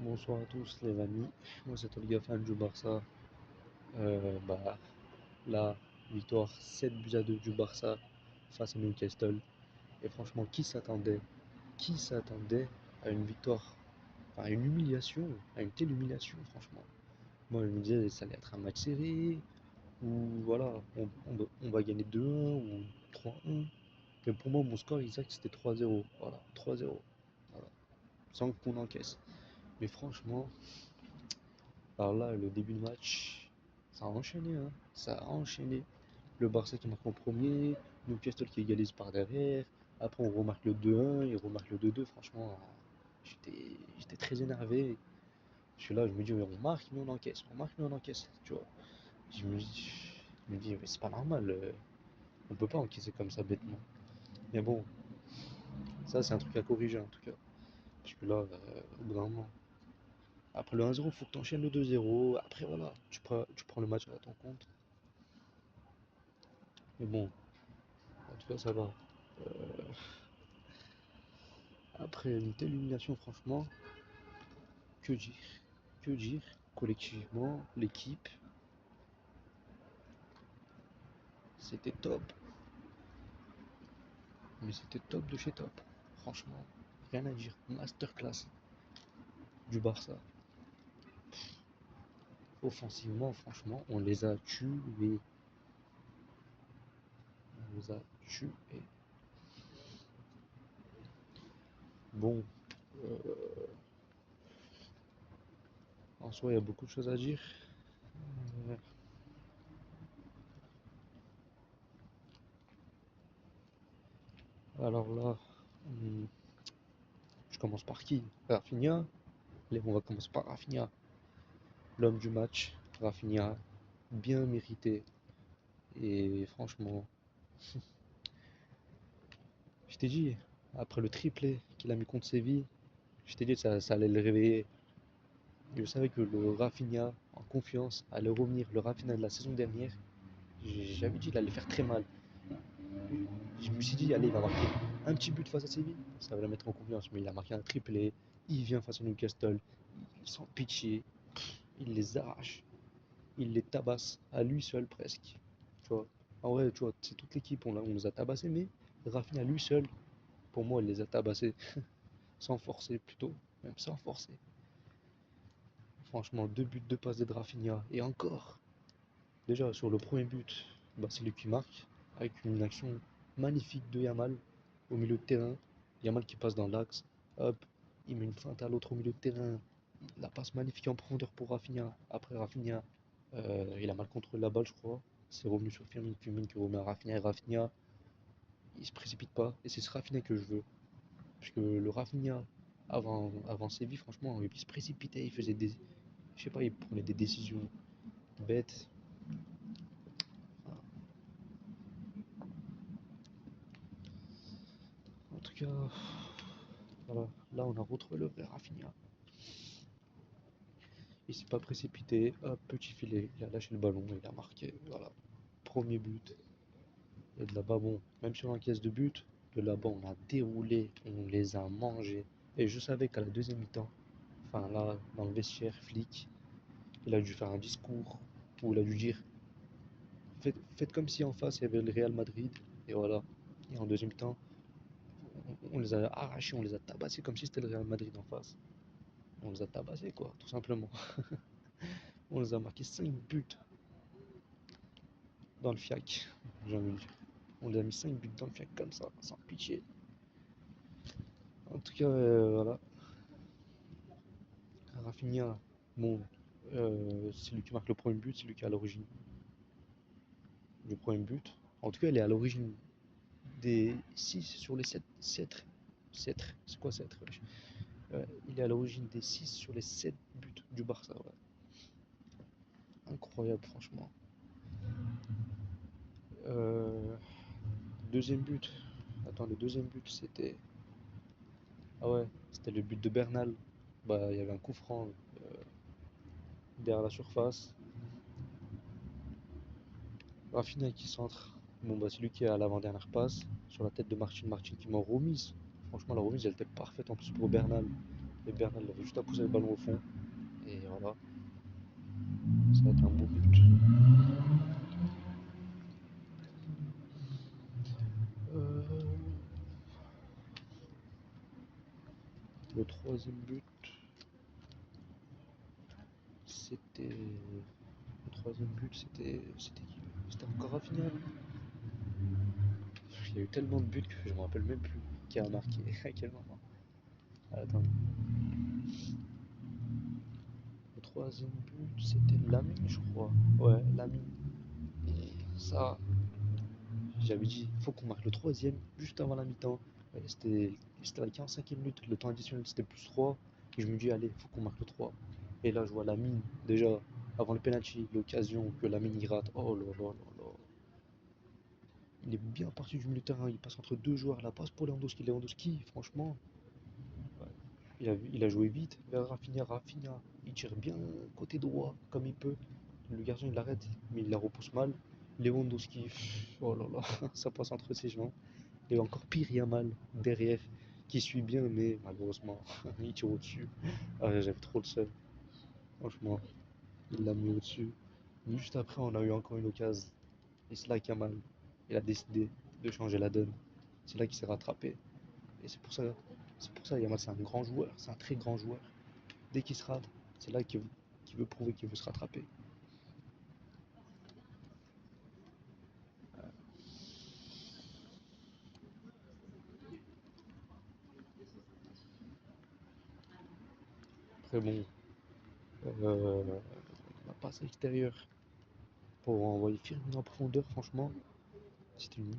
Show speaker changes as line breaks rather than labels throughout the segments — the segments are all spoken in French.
Bonsoir à tous les amis, moi c'est Olga fan du Barça. Bah là, victoire 7 buts à 2 du Barça face à Newcastle. Et franchement, qui s'attendait à une victoire, à une humiliation, à une telle humiliation franchement. Moi je me disais ça allait être un match serré, ou voilà, on va gagner 2-1 ou 3-1. Mais pour moi mon score exact c'était 3-0, voilà, 3-0, voilà, sans qu'on encaisse. Mais franchement, alors là, le début de match, ça a enchaîné, hein. Ça a enchaîné. Le Barça qui marque en premier, Newcastle qui égalise par derrière. Après, on remarque le 2-1, il remarque le 2-2. Franchement, j'étais très énervé. Je suis là, je me dis, ouais, on marque, mais on encaisse. On marque, mais on encaisse. Tu vois. Je me dis, mais c'est pas normal. On peut pas encaisser comme ça bêtement. Mais bon, ça, c'est un truc à corriger en tout cas. Parce que là, au bout d'un moment, après le 1-0, faut que tu enchaînes le 2-0. Après, voilà, tu prends le match à ton compte. Mais bon, en tout cas, ça va. Après une telle humiliation, franchement, que dire? Que dire? Collectivement, l'équipe, c'était top. Mais c'était top de chez top. Franchement, rien à dire. Masterclass du Barça. Offensivement, franchement, on les a tués. On les a tués. Bon, en soi, il y a beaucoup de choses à dire. Euh, Alors là, hmm, je commence par qui? Rafinha. Allez, on va commencer par Rafinha. L'homme du match, Rafinha, bien mérité. Et franchement, je t'ai dit, après le triplé qu'il a mis contre Séville, je t'ai dit que ça allait le réveiller. Je savais que le Rafinha, en confiance, allait revenir. Le Rafinha de la saison dernière, j'avais dit qu'il allait faire très mal. Je me suis dit, allez, il va marquer un petit but face à Séville, ça va le mettre en confiance. Mais il a marqué un triplé, il vient face à Newcastle, sans pitié, il les arrache, il les tabasse à lui seul presque. Tu vois. En vrai, tu vois, c'est toute l'équipe, on nous a tabassé, mais Rafinha lui seul, pour moi, il les a tabassés. Sans forcer plutôt, même sans forcer. Franchement, deux buts, deux passes de Rafinha. Et encore, déjà sur le premier but, bah, c'est lui qui marque, avec une action magnifique de Yamal au milieu de terrain. Yamal qui passe dans l'axe, hop, il met une feinte à l'autre au milieu de terrain. La passe magnifique en profondeur pour Rafinha. Après Rafinha, il a mal contrôlé la balle, je crois. C'est revenu sur Firmine, Firmine qui remet à Rafinha. Et Rafinha, il se précipite pas. Et c'est ce Rafinha que je veux. Parce que le Rafinha, avant Séville, franchement, il se précipitait, il faisait des. Je sais pas, il prenait des décisions bêtes. Enfin, en tout cas, voilà. Là, on a retrouvé le vrai Rafinha. Il s'est pas précipité, hop, petit filet, il a lâché le ballon, il a marqué. Voilà. Premier but. Et de là-bas, bon, même si on encaisse de but, de là-bas, on a déroulé, on les a mangés. Et je savais qu'à la deuxième mi-temps, enfin là, dans le vestiaire, Flick, il a dû faire un discours où il a dû dire faites comme si en face il y avait le Real Madrid, et voilà. Et en deuxième temps, on les a arrachés, on les a tabassés comme si c'était le Real Madrid en face. On les a tabassés, quoi, tout simplement. On les a marqué 5 buts dans le fiac, j'ai envie de dire. On les a mis 5 buts dans le fiac comme ça, sans pitié. En tout cas, voilà. Rafinha, bon, c'est lui qui marque le premier but, c'est lui qui est à l'origine du premier but. En tout cas, il est à l'origine des 6 sur les 7. 7, c'est quoi 7? Ouais, il est à l'origine des 6 sur les 7 buts du Barça. Ouais. Incroyable, franchement. Euh, Deuxième but. Attends, le deuxième but, c'était. Ah ouais, c'était le but de Bernal. Bah, il y avait un coup franc derrière la surface. Rafinha qui centre. Bon, bah, c'est lui qui est à l'avant-dernière passe. Sur la tête de Martin. Martin qui m'a remise. Franchement, la remise, elle était parfaite en plus pour Bernal. Et Bernal avait juste à pousser le ballon au fond. Et voilà, ça a été un beau but. Euh, le troisième but, c'était. Le troisième but, c'était qui? C'était encore Rafinha, non? Il y a eu tellement de buts que je me rappelle même plus qui a marqué à quel moment. Attends. Le troisième but, c'était Lamine, je crois. Ouais, Lamine. Et ça, j'avais dit, il faut qu'on marque le troisième juste avant la mi-temps. Ouais, c'était la 45e minute, le temps additionnel c'était plus 3. Et je me dis, allez, il faut qu'on marque le 3. Et là, je vois Lamine, déjà, avant le penalty, l'occasion que Lamine y rate. Oh là là là là. Il est bien parti du milieu de terrain, il passe entre deux joueurs, la passe pour Lewandowski. Lewandowski, franchement, ouais, il a joué vite vers Rafinha. Rafinha, il tire bien côté droit, comme il peut. Le gardien, il l'arrête, mais il la repousse mal. Lewandowski, oh là là, ça passe entre ses jambes. Et encore pire, Yamal derrière, qui suit bien, mais malheureusement, il tire au-dessus. Ah, j'avais trop le seum, franchement, il l'a mis au-dessus. Juste après, on a eu encore une occasion. Et c'est là qu'Yamal, il a décidé de changer la donne. C'est là qu'il s'est rattrapé. Et c'est pour ça, Yamal, c'est un grand joueur, c'est un très grand joueur. Dès qu'il se rate, c'est là qu'il veut prouver qu'il veut se rattraper. Après, bon, la passe extérieure pour envoyer Firmino en profondeur, franchement, c'était une.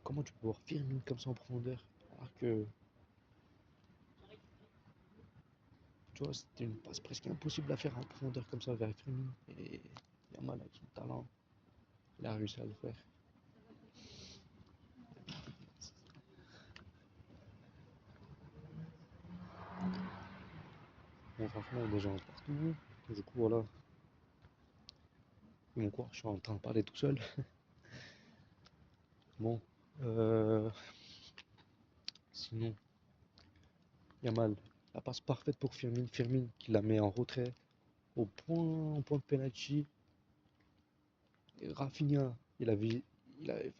Comment tu peux voir Firmino comme ça en profondeur alors que, tu vois, c'était une passe presque impossible à faire en profondeur comme ça vers Firmino. Et Yamal, avec son talent, il a réussi à le faire. Bon, franchement, il y a des gens partout. Du coup, voilà, ils vont croire que je suis en train de parler tout seul. Bon, euh, sinon, Yamal, la passe parfaite pour Firmine. Firmine qui la met en retrait au point de penalty. Et Rafinha, enfin,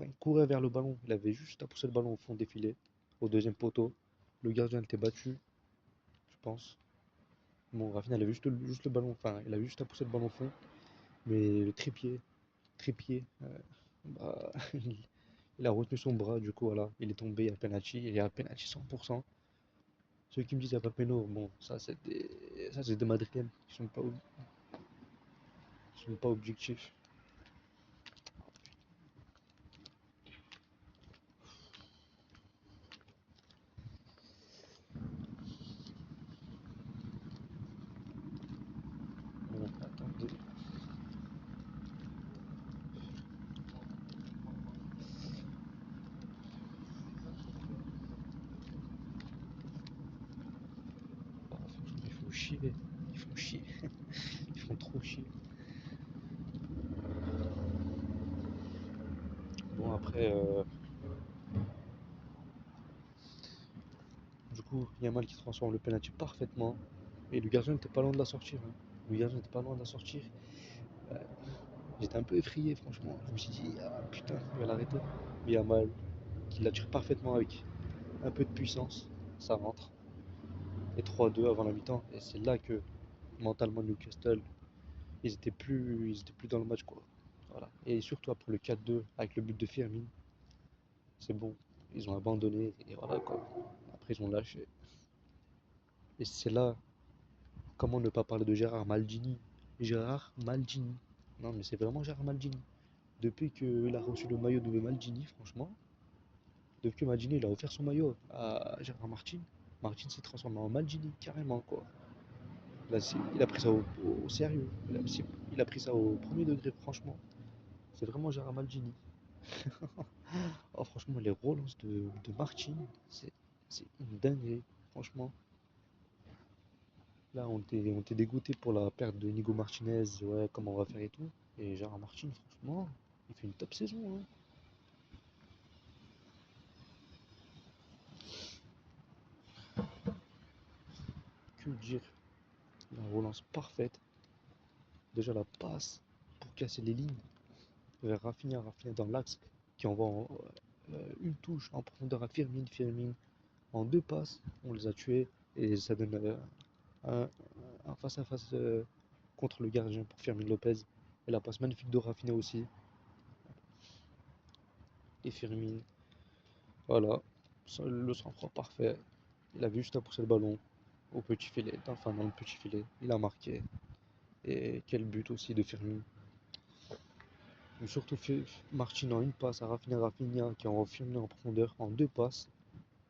il courait vers le ballon. Il avait juste à pousser le ballon au fond des filets, au deuxième poteau. Le gardien était battu, je pense. Bon, Rafinha, il avait juste le ballon, enfin, il avait juste à pousser le ballon au fond. Mais le trépied, bah, il a retenu son bras, du coup, voilà, il est tombé à penalty. Il est à penalty 100%. Ceux qui me disent qu'il n'y a pas péno, bon, ça c'est des Madridiens qui sont pas objectifs. Bon, attendez. Oh, franchement, ils font chier. Ils font chier. Ils font trop chier. Bon, après, du coup, Yamal qui transforme le penalty parfaitement. Et le gardien n'était pas loin de la sortir, hein. Le gardien n'était pas loin de la sortir. Euh, J'étais un peu effrayé, franchement. Je me suis dit, ah putain, il va l'arrêter. Mais Yamal, qui la tire parfaitement avec un peu de puissance, ça rentre. Et 3-2 avant la mi-temps. Et c'est là que, mentalement, Newcastle, ils étaient plus dans le match, quoi. Voilà. Et surtout après le 4-2, avec le but de Firmine, c'est bon. Ils ont abandonné, et voilà, quoi. Après, ils ont lâché. Et c'est là, comment ne pas parler de Gérard Maldini? Gérard Maldini. Non, mais c'est vraiment Gérard Maldini. Depuis qu'il a reçu le maillot de Maldini, franchement, depuis que Maldini il a offert son maillot à Gérard Martin, Martin s'est transformé en Maldini, carrément, quoi. Là, il a pris ça au sérieux. Il a pris ça au premier degré, franchement. C'est vraiment Gérard Maldini. Oh, franchement, les relances de Martin, c'est une dinguerie, franchement. Là, on était dégoûté pour la perte de Nico Martinez, ouais, comment on va faire et tout. Et Gérard Martin, franchement, il fait une top saison, hein. dire, la relance parfaite. Déjà la passe pour casser les lignes vers Rafinha, Rafinha dans l'axe qui envoie une touche en profondeur à Firmine, Firmine en deux passes, on les a tués et ça donne un, un face à face contre le gardien pour Firmine Lopez. Et la passe magnifique de Rafinha aussi. Et Firmine, voilà, le sang-froid parfait. Il avait juste à pousser le ballon au petit filet, enfin dans le petit filet, il a marqué. Et quel but aussi de Firmine. Mais surtout Martin en une passe à Rafinha, Rafinha qui envoie Firmine en profondeur en deux passes.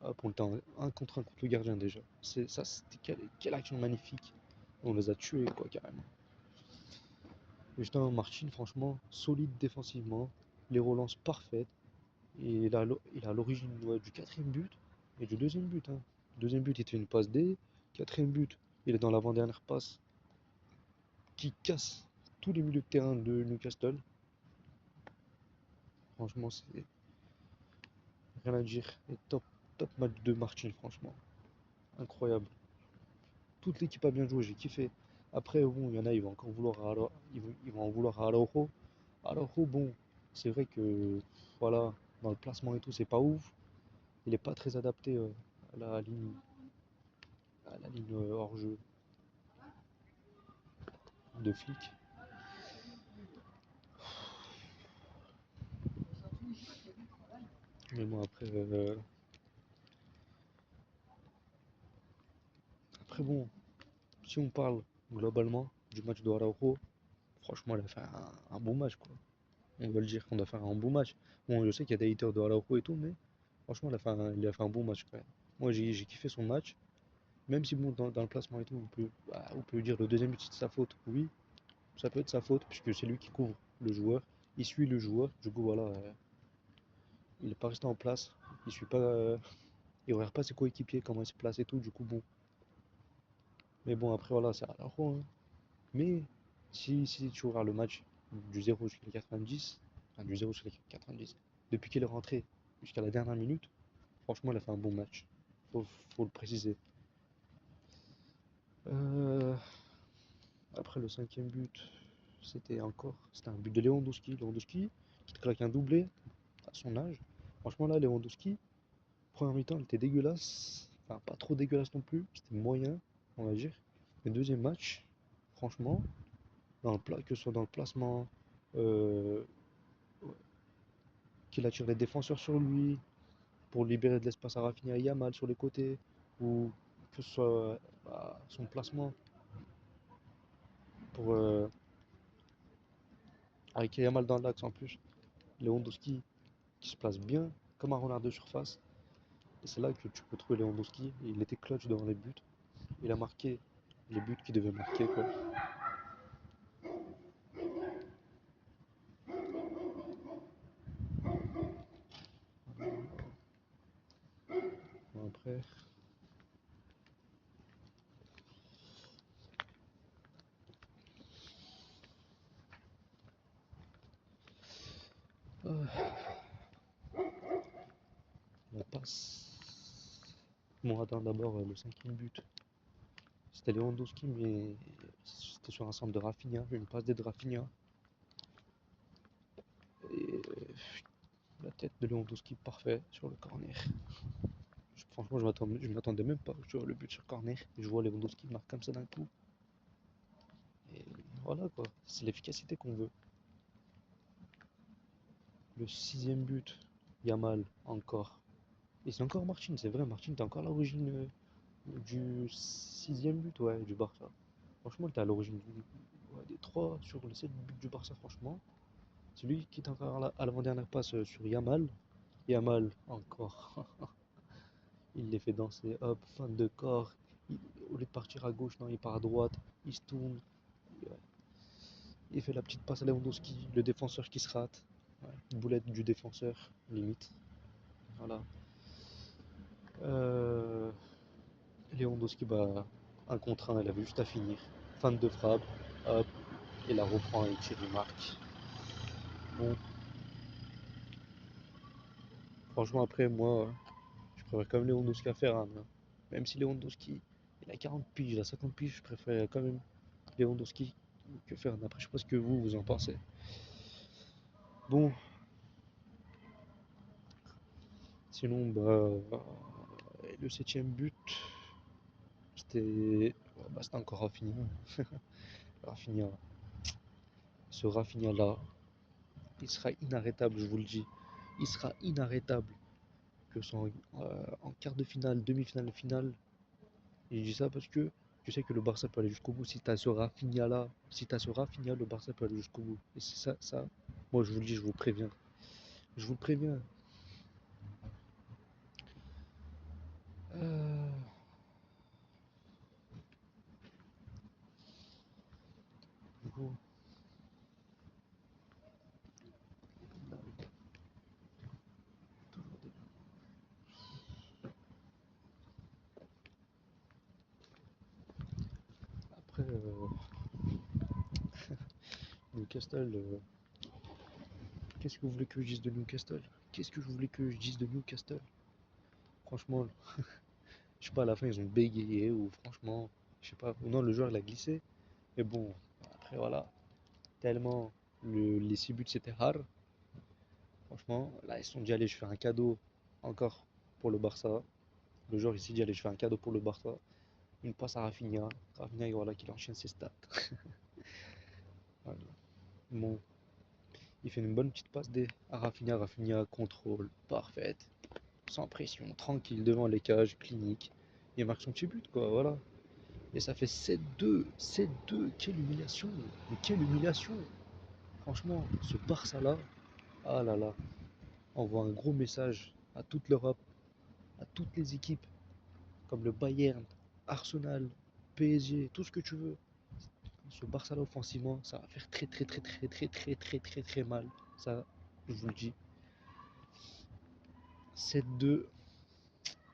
Hop, on était en un contre le gardien déjà. Ça, c'était quelle action magnifique. On les a tués, quoi, carrément. Et justement, Martin, franchement, solide défensivement, les relances parfaites. Et il a l'origine du quatrième but et du deuxième but, hein. Deuxième but, il te fait une passe D. Quatrième but, il est dans l'avant-dernière passe qui casse tous les milieux de terrain de Newcastle. Franchement, c'est rien à dire. Et top match de Martin, franchement. Incroyable. Toute l'équipe a bien joué, j'ai kiffé. Après, bon, il y en a, ils vont encore vouloir ils vont en vouloir à Araujo. Araujo, bon, c'est vrai que, voilà, dans le placement et tout, c'est pas ouf. Il est pas très adapté à la ligne hors jeu de flic. Mais bon, après bon, si on parle globalement du match de Araujo, franchement, il a fait un bon match, quoi. On va le dire qu'on a fait un bon match. Bon, je sais qu'il y a des haters de Araujo et tout, mais franchement, il a fait un bon match quand même. Moi, j'ai kiffé son match. Même si, bon, dans le placement et tout, on peut lui dire le deuxième but c'est de sa faute. Oui, ça peut être sa faute, puisque c'est lui qui couvre le joueur. Il suit le joueur. Du coup, voilà, il n'est pas resté en place. Il suit pas, il regarde pas ses coéquipiers, comment ils se placent et tout. Du coup, bon. Mais bon, après, voilà, c'est Araujo, hein. Mais si tu regardes le match du 0 jusqu'à la 90, enfin du 0 jusqu'à la 90, depuis qu'il est rentré jusqu'à la dernière minute, franchement, il a fait un bon match. Faut, faut le préciser. Euh, Après le cinquième but, c'était un but de Lewandowski. Lewandowski qui te claque un doublé à son âge. Franchement, là, Lewandowski, première mi-temps, il était dégueulasse. Enfin, pas trop dégueulasse non plus. C'était moyen, on va dire. Mais deuxième match, franchement, que ce soit dans le placement, euh, qu'il attire les défenseurs sur lui pour libérer de l'espace à Rafinha et Yamal sur les côtés, ou que ce soit son placement pour avec Yamal dans l'axe en plus. Lewandowski qui se place bien comme un renard de surface. Et c'est là que tu peux trouver Lewandowski. Il était clutch devant les buts. Il a marqué les buts qu'il devait marquer, quoi. Bon, après, on passe. Bon, attends d'abord le cinquième but. C'était Lewandowski, mais c'était sur un centre de Rafinha, une passe d'aide de Rafinha. Et la tête de Lewandowski parfait sur le corner. Franchement, je m'attendais même pas sur le but sur corner. Je vois Lewandowski marque comme ça d'un coup. Et voilà quoi, c'est l'efficacité qu'on veut. Le sixième but, Yamal, encore. Et c'est encore Martin, c'est vrai, Martin, t'es encore à l'origine du sixième but, ouais, du Barça. Franchement, t'es à l'origine ouais, des trois sur les 7 buts du Barça, franchement. C'est lui qui est encore à l'avant-dernière passe sur Yamal. Yamal, encore. Il les fait danser, hop, fin de corps. Au lieu de partir à gauche, non, il part à droite. Il se tourne. Il fait la petite passe à Lewandowski, le défenseur qui se rate. Ouais, boulette du défenseur, limite. Voilà. Euh, Lewandowski, bah, un contre un, il avait juste à finir. Fin de frappe, hop, il la reprend et tire, il marque. Bon, franchement, après, moi, je préfère quand même Lewandowski à Ferran, hein. Même si Lewandowski Il a 40 piges, il a 50 piges, je préfère quand même Lewandowski que faire. Après, je sais pas ce que vous en pensez. Bon, sinon, le septième but, c'était encore Rafinha. Rafinha, ce Rafinha là, il sera inarrêtable, je vous le dis. Il sera inarrêtable. Que ce soit en quart de finale, demi-finale, finale. Et je dis ça parce que je sais que le Barça peut aller jusqu'au bout. Si t'as ce Rafinha là, si t'as ce Rafinha, le Barça peut aller jusqu'au bout. Et c'est ça, moi je vous le dis, je vous préviens. Je vous le préviens. Euh, du coup, après, Newcastle, qu'est-ce que vous voulez que je dise de Newcastle? Qu'est-ce que je voulais que je dise de Newcastle? Franchement, je sais pas, à la fin ils ont bégayé ou franchement, je sais pas. Non, le joueur il a glissé. Mais bon, après voilà, tellement les 6 buts c'était hard. Franchement, là ils sont dit allez, je fais un cadeau encore pour le Barça. Le joueur ici dit allez, je fais un cadeau pour le Barça. Une passe à Rafinha. Rafinha, et voilà qu'il enchaîne ses stats. Voilà. Bon, il fait une bonne petite passe à Rafinha. Rafinha contrôle, parfaite, sans pression, tranquille devant les cages, clinique. Il marque son petit but, quoi, voilà. Et ça fait 7-2. 7-2, quelle humiliation. Mais quelle humiliation. Franchement, ce Barça-là, ah là là, envoie un gros message à toute l'Europe, à toutes les équipes, comme le Bayern, Arsenal, PSG, tout ce que tu veux. Ce Barça-là offensivement, ça va faire très très très très très très très très très mal. Ça, je vous le dis. 7-2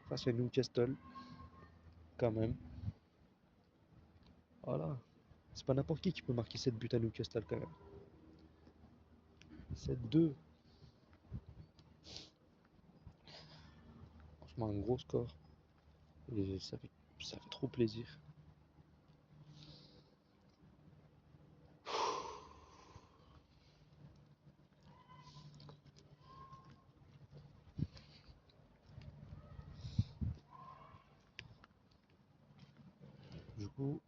face à Newcastle, quand même. Voilà. C'est pas n'importe qui peut marquer 7 buts à Newcastle, quand même. 7-2. Franchement, un gros score. Et ça fait trop plaisir. Du coup,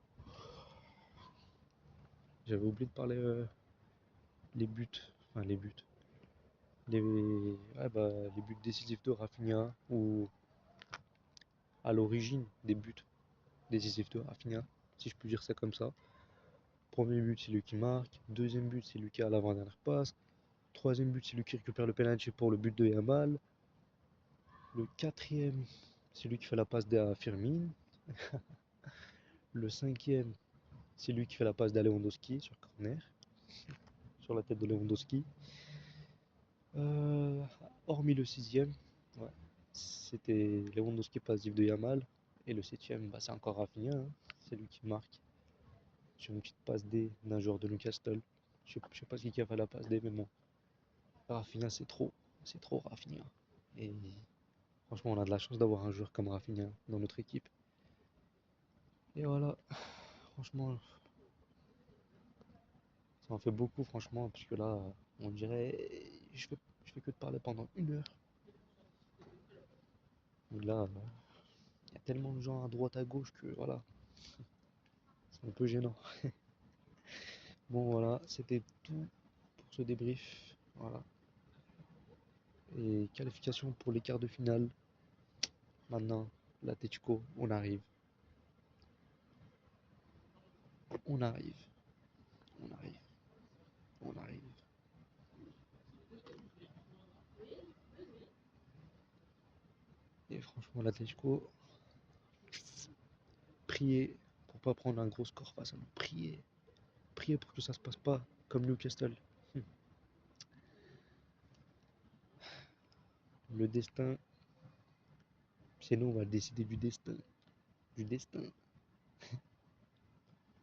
j'avais oublié de parler les buts. Enfin, les buts. Les buts décisifs de Rafinha ou à l'origine des buts décisifs de Rafinha, si je peux dire ça comme ça. Premier but, c'est lui qui marque. Deuxième but, c'est lui qui a l'avant-dernière passe. Troisième but, c'est lui qui récupère le penalty pour le but de Yamal. Le quatrième, c'est lui qui fait la passe à Firmin. Le cinquième, c'est lui qui fait la passe à Lewandowski sur corner, sur la tête de Lewandowski. Euh, Hormis le sixième, ouais, c'était Lewandowski passif de Yamal. Et le septième, c'est encore Rafinha, hein. C'est lui qui marque sur une petite passe D d'un joueur de Newcastle. Je sais pas qui a fait la passe D, mais bon. Rafinha, c'est trop Rafinha. Et franchement, on a de la chance d'avoir un joueur comme Rafinha dans notre équipe. Et voilà, franchement, ça en fait beaucoup, franchement, parce que là, on dirait, je fais que de parler pendant 1 heure. Mais là, il y a tellement de gens à droite, à gauche que voilà, c'est un peu gênant. Bon, voilà, c'était tout pour ce débrief. Voilà. Et qualification pour les quarts de finale. Maintenant, l'Atlético, on arrive. On arrive. On arrive. On arrive. Et franchement, l'Atlético, priez pour pas prendre un gros score face à nous. Priez. Priez pour que ça se passe pas comme Newcastle. Le destin, c'est nous, on va décider du destin. Du destin.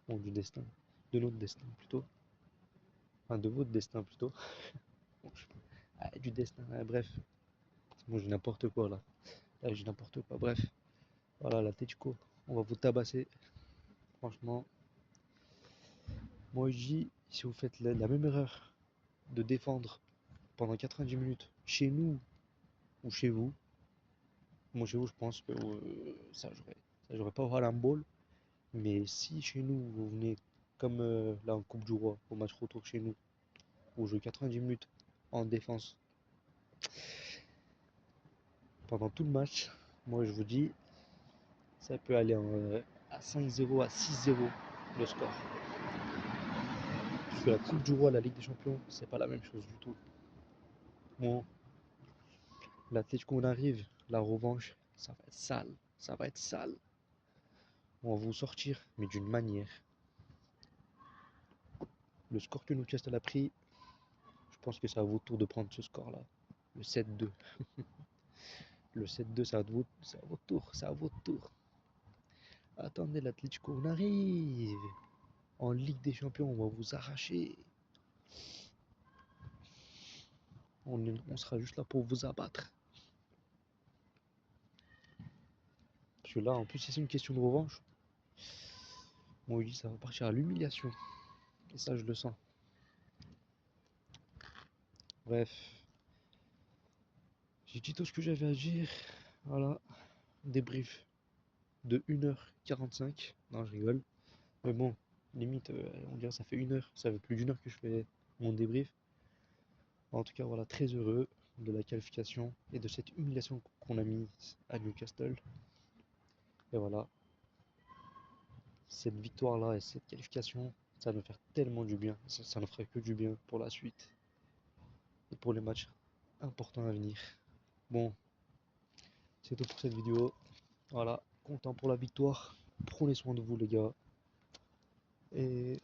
Bon, du destin. De notre destin plutôt. Enfin, de votre destin plutôt. Bon, du destin. Bref. Bon, j'ai n'importe quoi là. Là, j'ai n'importe quoi. Bref. Voilà, l'Atlético. On va vous tabasser. Franchement, moi je dis, si vous faites la même erreur de défendre pendant 90 minutes chez nous ou chez vous, moi chez vous je pense que ça jouerait pas au Harambol. Mais si chez nous vous venez comme là en Coupe du Roi, au match retour chez nous, où vous jouez 90 minutes en défense pendant tout le match, moi je vous dis, ça peut aller à 5-0, à 6-0 le score. Parce que la Coupe du Roi, la Ligue des Champions, c'est pas la même chose du tout. Bon, l'Atlético on arrive, la revanche, ça va être sale, ça va être sale. On va vous sortir, mais d'une manière. Le score que Newcastle a pris, je pense que c'est à votre tour de prendre ce score-là. Le 7-2. Le 7-2, c'est à votre tour, c'est à votre tour. Attendez, l'Atlético, on arrive. En Ligue des Champions, on va vous arracher. On sera juste là pour vous abattre. Parce que là, en plus, si c'est une question de revanche, moi, je dis ça va partir à l'humiliation. Et ça, je le sens. Bref, j'ai dit tout ce que j'avais à dire. Voilà, débrief de 1h45. Non, je rigole. Mais bon, limite, on dirait que ça fait 1 heure. Ça fait plus d'1 heure que je fais mon débrief. En tout cas, voilà, très heureux de la qualification et de cette humiliation qu'on a mise à Newcastle. Et voilà, cette victoire-là et cette qualification, ça va nous faire tellement du bien. Ça ne ferait que du bien pour la suite et pour les matchs importants à venir. Bon, c'est tout pour cette vidéo. Voilà, content pour la victoire. Prenez soin de vous, les gars. Et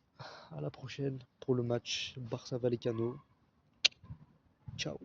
à la prochaine pour le match Barça Vallecano. Ciao.